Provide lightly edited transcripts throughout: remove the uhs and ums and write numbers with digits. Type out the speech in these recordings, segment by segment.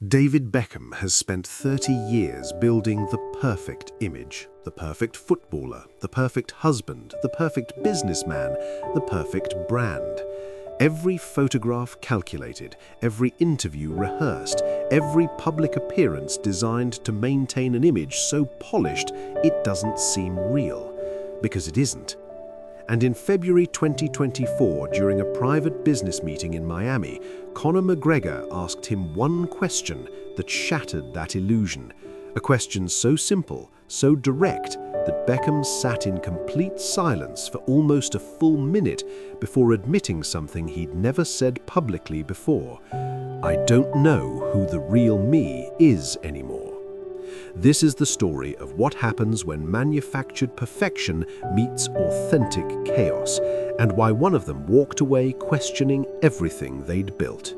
David Beckham has spent 30 years building the perfect image, the perfect footballer, the perfect husband, the perfect businessman, the perfect brand. Every photograph calculated, every interview rehearsed, every public appearance designed to maintain an image so polished it doesn't seem real. Because it isn't. And in February 2024, during a private business meeting in Miami, Conor McGregor asked him one question that shattered that illusion. A question so simple, so direct, that Beckham sat in complete silence for almost a full minute before admitting something he'd never said publicly before. "I don't know who the real me is anymore." This is the story of what happens when manufactured perfection meets authentic chaos, and why one of them walked away questioning everything they'd built.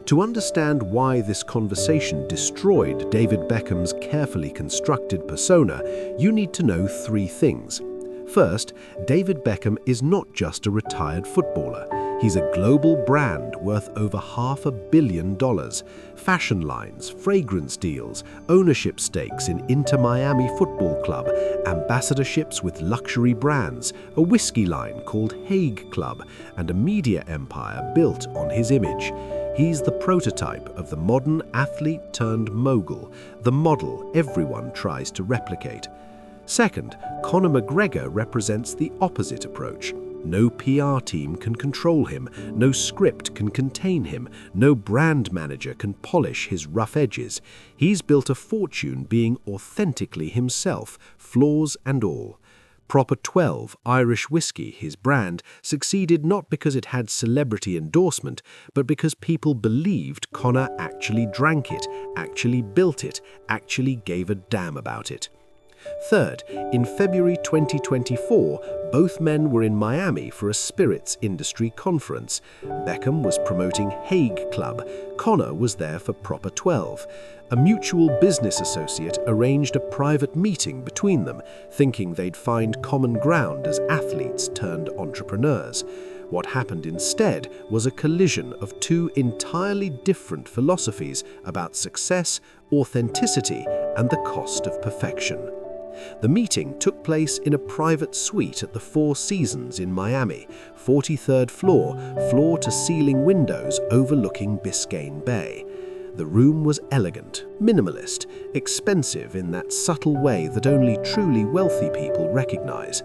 To understand why this conversation destroyed David Beckham's carefully constructed persona, you need to know three things. First, David Beckham is not just a retired footballer. He's a global brand worth over $500 million. Fashion lines, fragrance deals, ownership stakes in Inter Miami Football Club, ambassadorships with luxury brands, a whiskey line called Hague Club, and a media empire built on his image. He's the prototype of the modern athlete turned mogul, the model everyone tries to replicate. Second, Conor McGregor represents the opposite approach. No PR team can control him, no script can contain him, no brand manager can polish his rough edges. He's built a fortune being authentically himself, flaws and all. Proper 12 Irish whiskey, his brand, succeeded not because it had celebrity endorsement, but because people believed Conor actually drank it, actually built it, actually gave a damn about it. Third, in February 2024, both men were in Miami for a spirits industry conference. Beckham was promoting Hague Club. Conor was there for Proper 12. A mutual business associate arranged a private meeting between them, thinking they'd find common ground as athletes turned entrepreneurs. What happened instead was a collision of two entirely different philosophies about success, authenticity, and the cost of perfection. The meeting took place in a private suite at the Four Seasons in Miami, 43rd floor, floor-to-ceiling windows overlooking Biscayne Bay. The room was elegant, minimalist, expensive in that subtle way that only truly wealthy people recognize.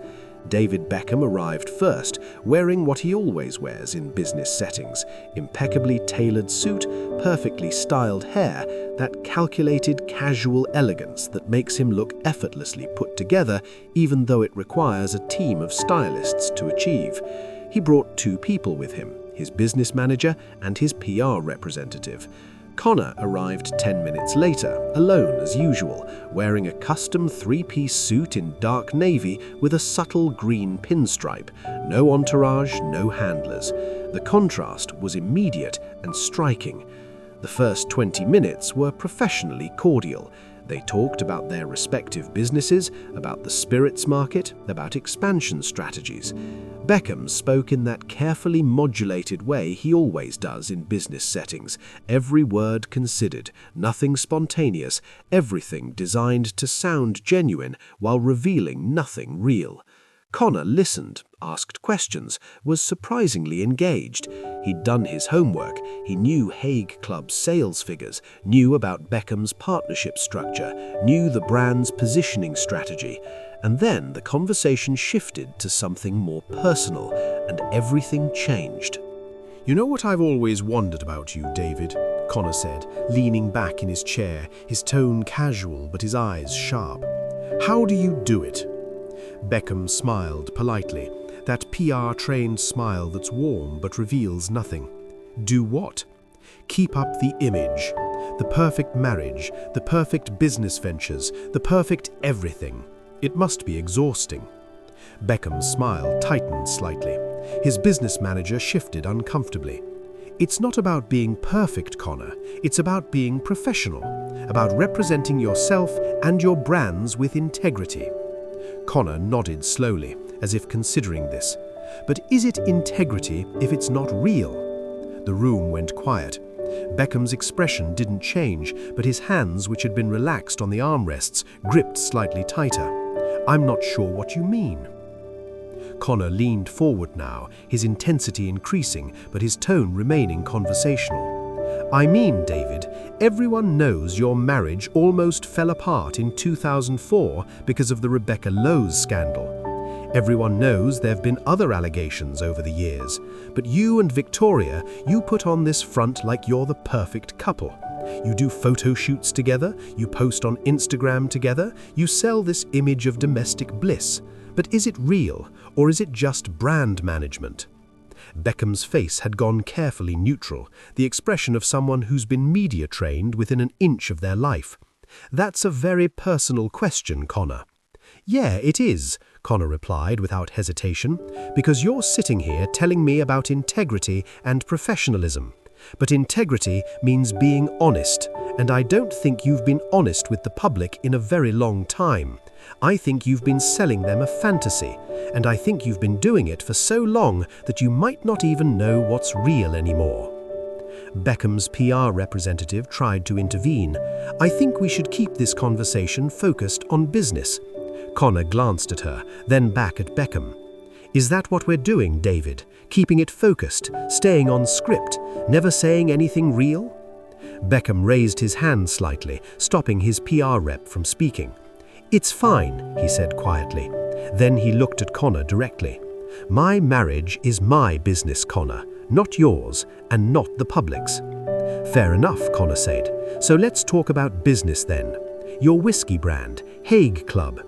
David Beckham arrived first, wearing what he always wears in business settings: impeccably tailored suit, perfectly styled hair, that calculated casual elegance that makes him look effortlessly put together, even though it requires a team of stylists to achieve. He brought two people with him, his business manager and his PR representative. Conor arrived 10 minutes later, alone as usual, wearing a custom three-piece suit in dark navy with a subtle green pinstripe. No entourage, no handlers. The contrast was immediate and striking. The first 20 minutes were professionally cordial. They talked about their respective businesses, about the spirits market, about expansion strategies. Beckham spoke in that carefully modulated way he always does in business settings, every word considered, nothing spontaneous, everything designed to sound genuine while revealing nothing real. Conor listened, asked questions, was surprisingly engaged. He'd done his homework. He knew Hague Club's sales figures, knew about Beckham's partnership structure, knew the brand's positioning strategy. And then the conversation shifted to something more personal, and everything changed. "You know what I've always wondered about you, David?" Conor said, leaning back in his chair, his tone casual but his eyes sharp. "How do you do it?" Beckham smiled politely, that PR-trained smile that's warm but reveals nothing. "Do what?" "Keep up the image. The perfect marriage, the perfect business ventures, the perfect everything. It must be exhausting." Beckham's smile tightened slightly. His business manager shifted uncomfortably. "It's not about being perfect, Conor. It's about being professional, about representing yourself and your brands with integrity." Conor nodded slowly, as if considering this. "But is it integrity if it's not real?" The room went quiet. Beckham's expression didn't change, but his hands, which had been relaxed on the armrests, gripped slightly tighter. "I'm not sure what you mean." Conor leaned forward now, his intensity increasing, but his tone remaining conversational. "I mean, David, everyone knows your marriage almost fell apart in 2004 because of the Rebecca Lowe's scandal. Everyone knows there have been other allegations over the years, but you and Victoria, you put on this front like you're the perfect couple. You do photo shoots together, you post on Instagram together, you sell this image of domestic bliss. But is it real, or is it just brand management?" Beckham's face had gone carefully neutral, the expression of someone who's been media trained within an inch of their life. "That's a very personal question, Conor." "Yeah, it is," Conor replied without hesitation, "because you're sitting here telling me about integrity and professionalism. But integrity means being honest, and I don't think you've been honest with the public in a very long time. I think you've been selling them a fantasy, and I think you've been doing it for so long that you might not even know what's real anymore." Beckham's PR representative tried to intervene. "I think we should keep this conversation focused on business." Conor glanced at her, then back at Beckham. "Is that what we're doing, David? Keeping it focused, staying on script, never saying anything real?" Beckham raised his hand slightly, stopping his PR rep from speaking. "It's fine," he said quietly. Then he looked at Conor directly. "My marriage is my business, Conor, not yours, and not the public's." "Fair enough," Conor said. "So let's talk about business then. Your whiskey brand, Hague Club.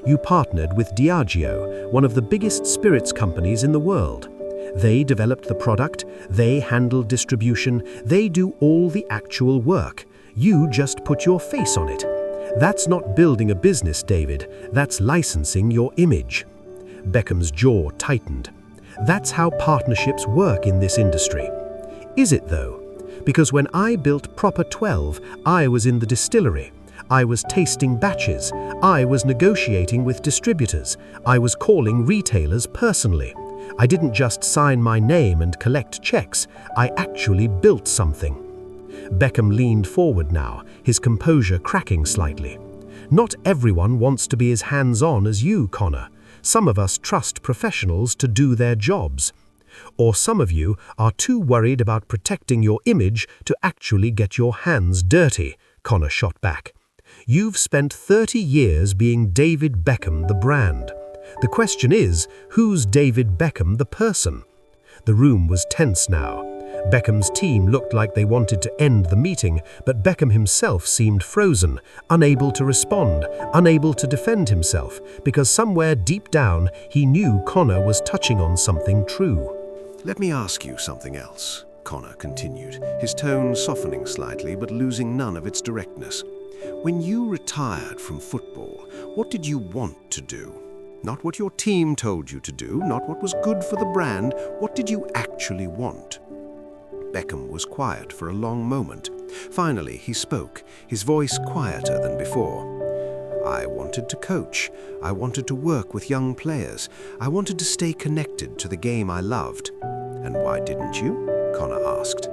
You partnered with Diageo, one of the biggest spirits companies in the world. They developed the product, they handle distribution, they do all the actual work. You just put your face on it. That's not building a business, David. That's licensing your image." Beckham's jaw tightened. "That's how partnerships work in this industry." "Is it though? Because when I built Proper 12, I was in the distillery. I was tasting batches. I was negotiating with distributors. I was calling retailers personally. I didn't just sign my name and collect checks. I actually built something." Beckham leaned forward now, his composure cracking slightly. "Not everyone wants to be as hands-on as you, Conor. Some of us trust professionals to do their jobs. Or some of you are too worried about protecting your image to actually get your hands dirty," Conor shot back. "You've spent 30 years being David Beckham, the brand. The question is, who's David Beckham, the person?" The room was tense now. Beckham's team looked like they wanted to end the meeting, but Beckham himself seemed frozen, unable to respond, unable to defend himself, because somewhere deep down he knew Conor was touching on something true. "Let me ask you something else," Conor continued, his tone softening slightly but losing none of its directness. "When you retired from football, what did you want to do? Not what your team told you to do, not what was good for the brand. What did you actually want?" Beckham was quiet for a long moment. Finally, he spoke, his voice quieter than before. "I wanted to coach. I wanted to work with young players. I wanted to stay connected to the game I loved." "And why didn't you?" Conor asked.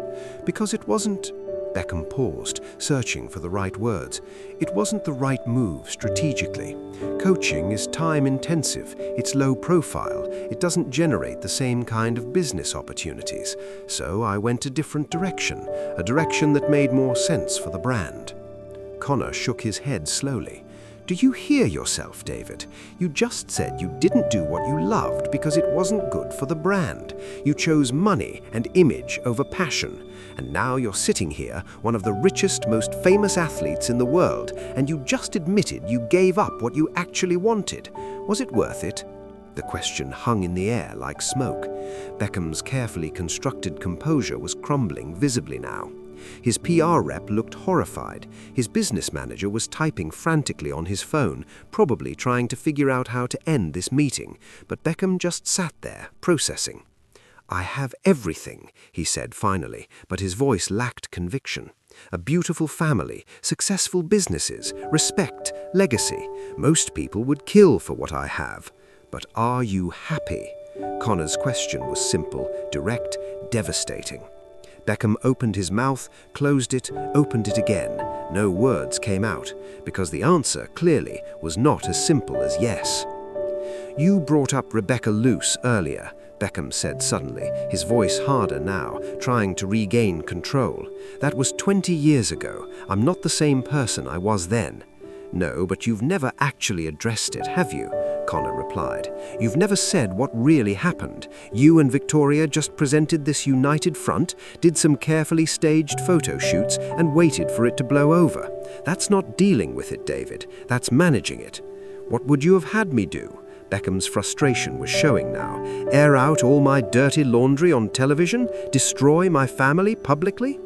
"Because it wasn't—" Beckham paused, searching for the right words. "It wasn't the right move strategically. Coaching is time-intensive, it's low-profile, it doesn't generate the same kind of business opportunities. So I went a different direction, a direction that made more sense for the brand." Conor shook his head slowly. "Do you hear yourself, David? You just said you didn't do what you loved because it wasn't good for the brand. You chose money and image over passion. And now you're sitting here, one of the richest, most famous athletes in the world, and you just admitted you gave up what you actually wanted. Was it worth it?" The question hung in the air like smoke. Beckham's carefully constructed composure was crumbling visibly now. His PR rep looked horrified. His business manager was typing frantically on his phone, probably trying to figure out how to end this meeting, but Beckham just sat there, processing. "I have everything," he said finally, but his voice lacked conviction. "A beautiful family, successful businesses, respect, legacy. Most people would kill for what I have. But are you happy?" Conor's question was simple, direct, devastating. Beckham opened his mouth, closed it, opened it again. No words came out, because the answer, clearly, was not as simple as yes. "You brought up Rebecca Luce earlier," Beckham said suddenly, his voice harder now, trying to regain control. "That was 20 years ago. I'm not the same person I was then." "No, but you've never actually addressed it, have you?" Conor replied. "You've never said what really happened. You and Victoria just presented this united front, did some carefully staged photo shoots, and waited for it to blow over. That's not dealing with it, David. That's managing it. What would you have had me do?" Beckham's frustration was showing now. "Air out all my dirty laundry on television? Destroy my family publicly?"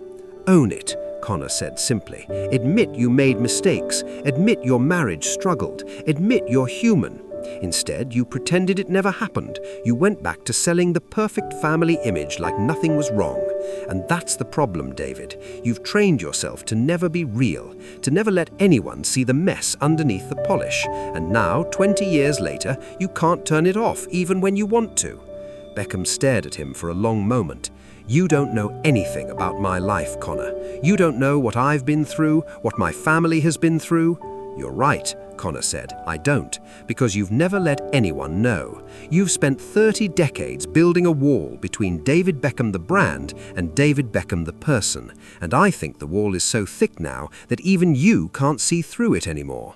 "Own it," Conor said simply. "Admit you made mistakes. Admit your marriage struggled. Admit you're human. Instead, you pretended it never happened. You went back to selling the perfect family image like nothing was wrong. And that's the problem, David. You've trained yourself to never be real, to never let anyone see the mess underneath the polish. And now, 20 years later, you can't turn it off, even when you want to." Beckham stared at him for a long moment. "You don't know anything about my life, Conor. You don't know what I've been through, what my family has been through." "You're right," Conor said. "I don't, because you've never let anyone know. You've spent 30 decades building a wall between David Beckham the brand and David Beckham the person, and I think the wall is so thick now that even you can't see through it anymore."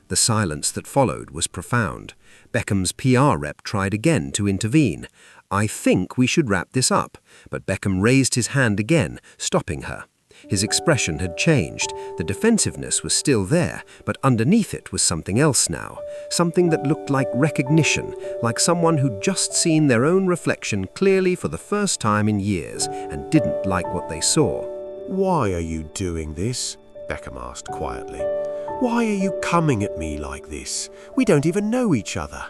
The silence that followed was profound. Beckham's PR rep tried again to intervene. "I think we should wrap this up," but Beckham raised his hand again, stopping her. His expression had changed. The defensiveness was still there, but underneath it was something else now. Something that looked like recognition, like someone who'd just seen their own reflection clearly for the first time in years and didn't like what they saw. "Why are you doing this?" Beckham asked quietly. "Why are you coming at me like this? We don't even know each other."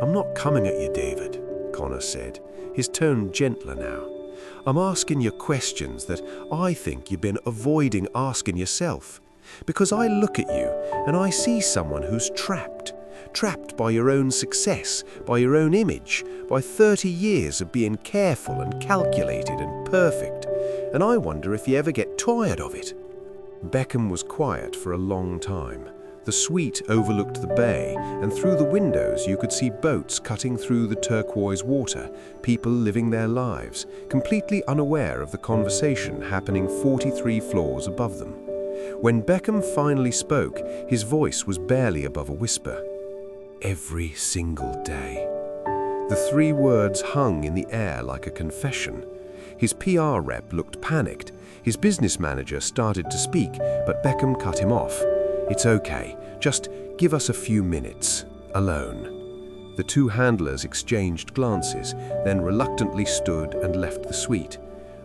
"I'm not coming at you, David," Conor said, his tone gentler now. "I'm asking you questions that I think you've been avoiding asking yourself. Because I look at you and I see someone who's trapped by your own success, by your own image, by 30 years of being careful and calculated and perfect. And I wonder if you ever get tired of it." Beckham was quiet for a long time. The suite overlooked the bay, and through the windows you could see boats cutting through the turquoise water, people living their lives, completely unaware of the conversation happening 43 floors above them. When Beckham finally spoke, his voice was barely above a whisper. "Every single day." The 3 words hung in the air like a confession. His PR rep looked panicked. His business manager started to speak, but Beckham cut him off. "It's okay, just give us a few minutes, alone." The 2 handlers exchanged glances, then reluctantly stood and left the suite.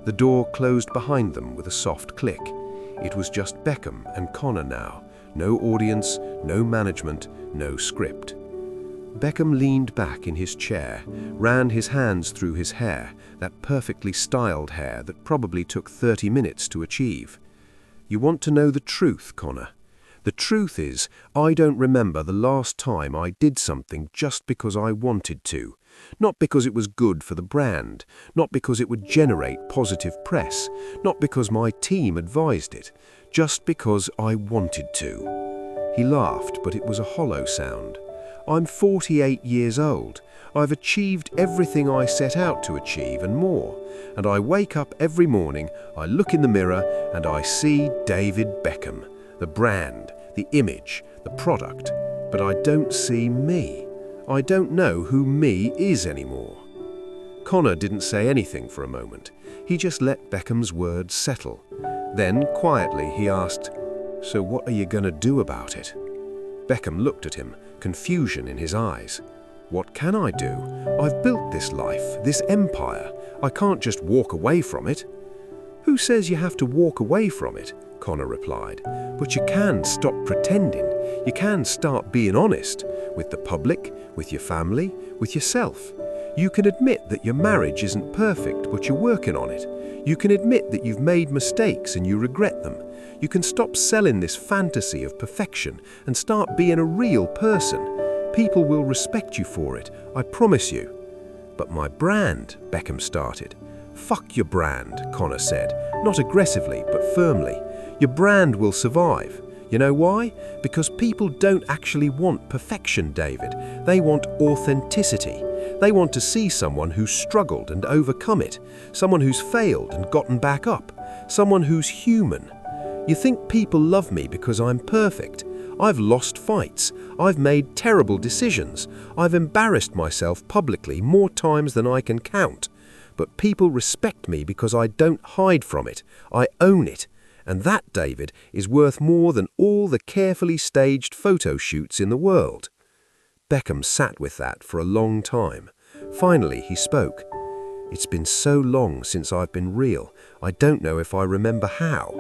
The door closed behind them with a soft click. It was just Beckham and Conor now. No audience, no management, no script. Beckham leaned back in his chair, ran his hands through his hair, that perfectly styled hair that probably took 30 minutes to achieve. "You want to know the truth, Conor? The truth is, I don't remember the last time I did something just because I wanted to. Not because it was good for the brand, not because it would generate positive press, not because my team advised it, just because I wanted to." He laughed, but it was a hollow sound. "I'm 48 years old. I've achieved everything I set out to achieve and more. And I wake up every morning, I look in the mirror, and I see David Beckham, the brand, the image, the product. But I don't see me. I don't know who me is anymore." Conor didn't say anything for a moment. He just let Beckham's words settle. Then, quietly, he asked, "So what are you going to do about it?" Beckham looked at him, confusion in his eyes. "What can I do? I've built this life, this empire. I can't just walk away from it." "Who says you have to walk away from it?" Conor replied. "But you can stop pretending. You can start being honest, with the public, with your family, with yourself. You can admit that your marriage isn't perfect, but you're working on it. You can admit that you've made mistakes and you regret them. You can stop selling this fantasy of perfection and start being a real person. People will respect you for it, I promise you." "But my brand," Beckham started. "Fuck your brand," Conor said, not aggressively but firmly. "Your brand will survive. You know why? Because people don't actually want perfection, David. They want authenticity. They want to see someone who's struggled and overcome it, someone who's failed and gotten back up, someone who's human. You think people love me because I'm perfect? I've lost fights. I've made terrible decisions. I've embarrassed myself publicly more times than I can count. But people respect me because I don't hide from it. I own it. And that, David, is worth more than all the carefully staged photo shoots in the world." Beckham sat with that for a long time. Finally, he spoke. "It's been so long since I've been real, I don't know if I remember how."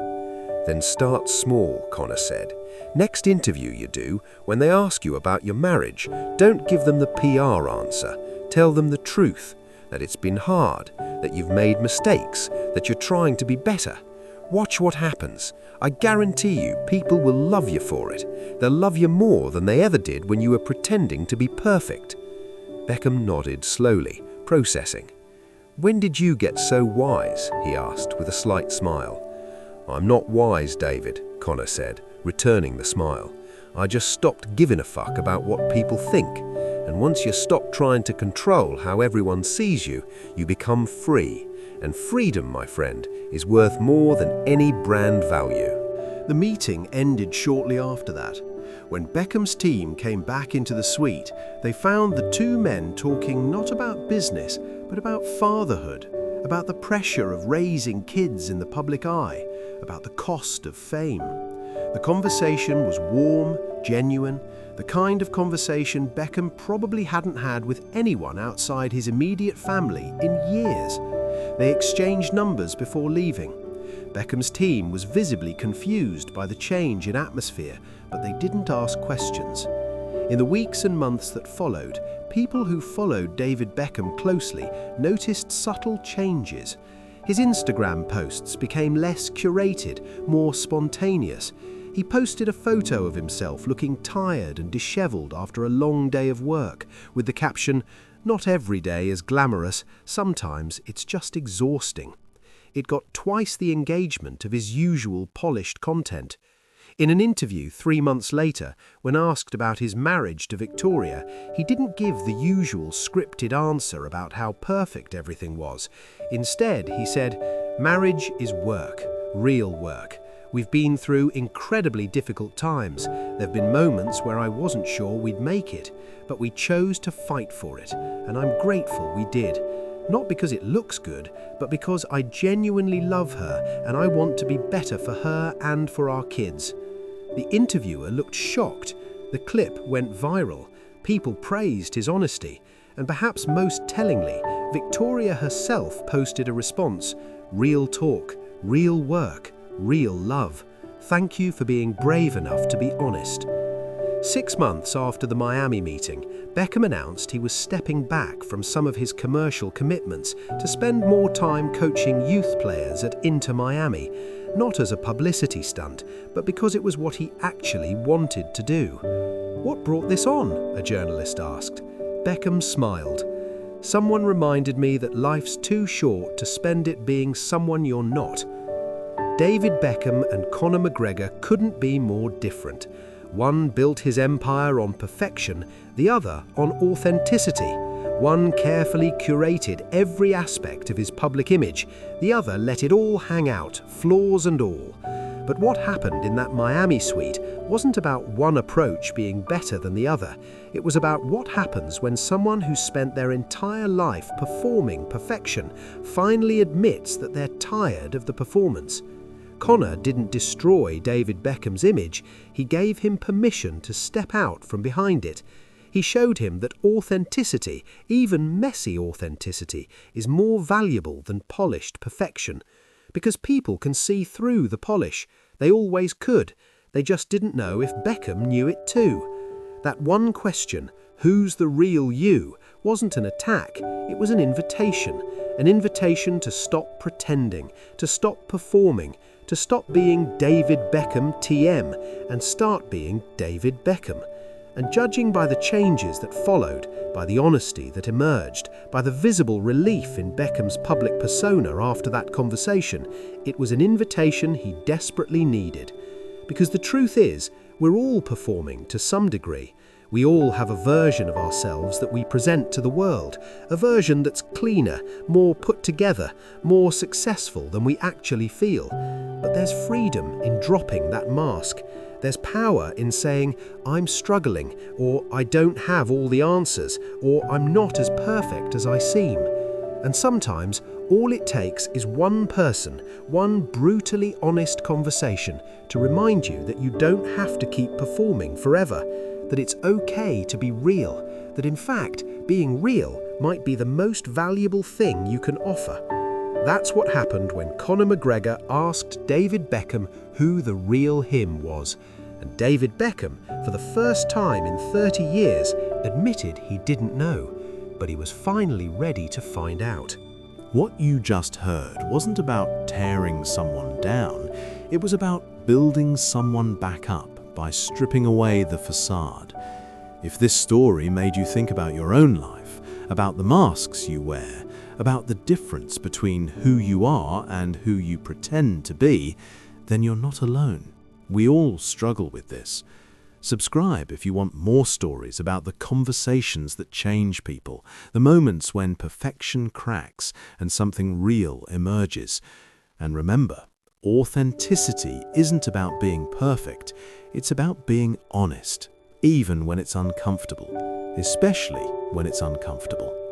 "Then start small," Conor said. "Next interview you do, when they ask you about your marriage, don't give them the PR answer. Tell them the truth, that it's been hard, that you've made mistakes, that you're trying to be better. Watch what happens. I guarantee you people will love you for it. They'll love you more than they ever did when you were pretending to be perfect." Beckham nodded slowly, processing. "When did you get so wise?" he asked with a slight smile. "I'm not wise, David," Conor said, returning the smile. "I just stopped giving a fuck about what people think. And once you stop trying to control how everyone sees you, you become free. And freedom, my friend, is worth more than any brand value." The meeting ended shortly after that. When Beckham's team came back into the suite, they found the two men talking not about business, but about fatherhood, about the pressure of raising kids in the public eye, about the cost of fame. The conversation was warm, genuine, the kind of conversation Beckham probably hadn't had with anyone outside his immediate family in years. They exchanged numbers before leaving. Beckham's team was visibly confused by the change in atmosphere, but they didn't ask questions. In the weeks and months that followed, people who followed David Beckham closely noticed subtle changes. His Instagram posts became less curated, more spontaneous. He posted a photo of himself looking tired and disheveled after a long day of work, with the caption, "Not every day is glamorous, sometimes it's just exhausting." It got twice the engagement of his usual polished content. In an interview 3 months later, when asked about his marriage to Victoria, he didn't give the usual scripted answer about how perfect everything was. Instead, he said, "Marriage is work, real work. We've been through incredibly difficult times. There've been moments where I wasn't sure we'd make it, but we chose to fight for it, and I'm grateful we did. Not because it looks good, but because I genuinely love her and I want to be better for her and for our kids." The interviewer looked shocked. The clip went viral. People praised his honesty. And perhaps most tellingly, Victoria herself posted a response, "Real talk, real work, real love. Thank you for being brave enough to be honest." 6 months after the Miami meeting, Beckham announced he was stepping back from some of his commercial commitments to spend more time coaching youth players at Inter Miami, not as a publicity stunt, but because it was what he actually wanted to do. "What brought this on?" a journalist asked. Beckham smiled. "Someone reminded me that life's too short to spend it being someone you're not." David Beckham and Conor McGregor couldn't be more different. One built his empire on perfection, the other on authenticity. One carefully curated every aspect of his public image, the other let it all hang out, flaws and all. But what happened in that Miami suite wasn't about one approach being better than the other. It was about what happens when someone who spent their entire life performing perfection finally admits that they're tired of the performance. Conor didn't destroy David Beckham's image, he gave him permission to step out from behind it. He showed him that authenticity, even messy authenticity, is more valuable than polished perfection. Because people can see through the polish. They always could. They just didn't know if Beckham knew it too. That one question, "Who's the real you?" wasn't an attack, it was an invitation to stop pretending, to stop performing, to stop being David Beckham TM and start being David Beckham. And judging by the changes that followed, by the honesty that emerged, by the visible relief in Beckham's public persona after that conversation. It was an invitation he desperately needed. Because the truth is, we're all performing to some degree. We all have a version of ourselves that we present to the world, a version that's cleaner, more put together, more successful than we actually feel. But there's freedom in dropping that mask. There's power in saying, I'm struggling, or I don't have all the answers, or I'm not as perfect as I seem. And sometimes, all it takes is one person, one brutally honest conversation to remind you that you don't have to keep performing forever, that it's okay to be real, that in fact, being real might be the most valuable thing you can offer. That's what happened when Conor McGregor asked David Beckham who the real him was. And David Beckham, for the first time in 30 years, admitted he didn't know, but he was finally ready to find out. What you just heard wasn't about tearing someone down, it was about building someone back up by stripping away the facade. If this story made you think about your own life, about the masks you wear, about the difference between who you are and who you pretend to be, then you're not alone. We all struggle with this. Subscribe if you want more stories about the conversations that change people, the moments when perfection cracks and something real emerges. And remember, authenticity isn't about being perfect, it's about being honest, even when it's uncomfortable, especially when it's uncomfortable.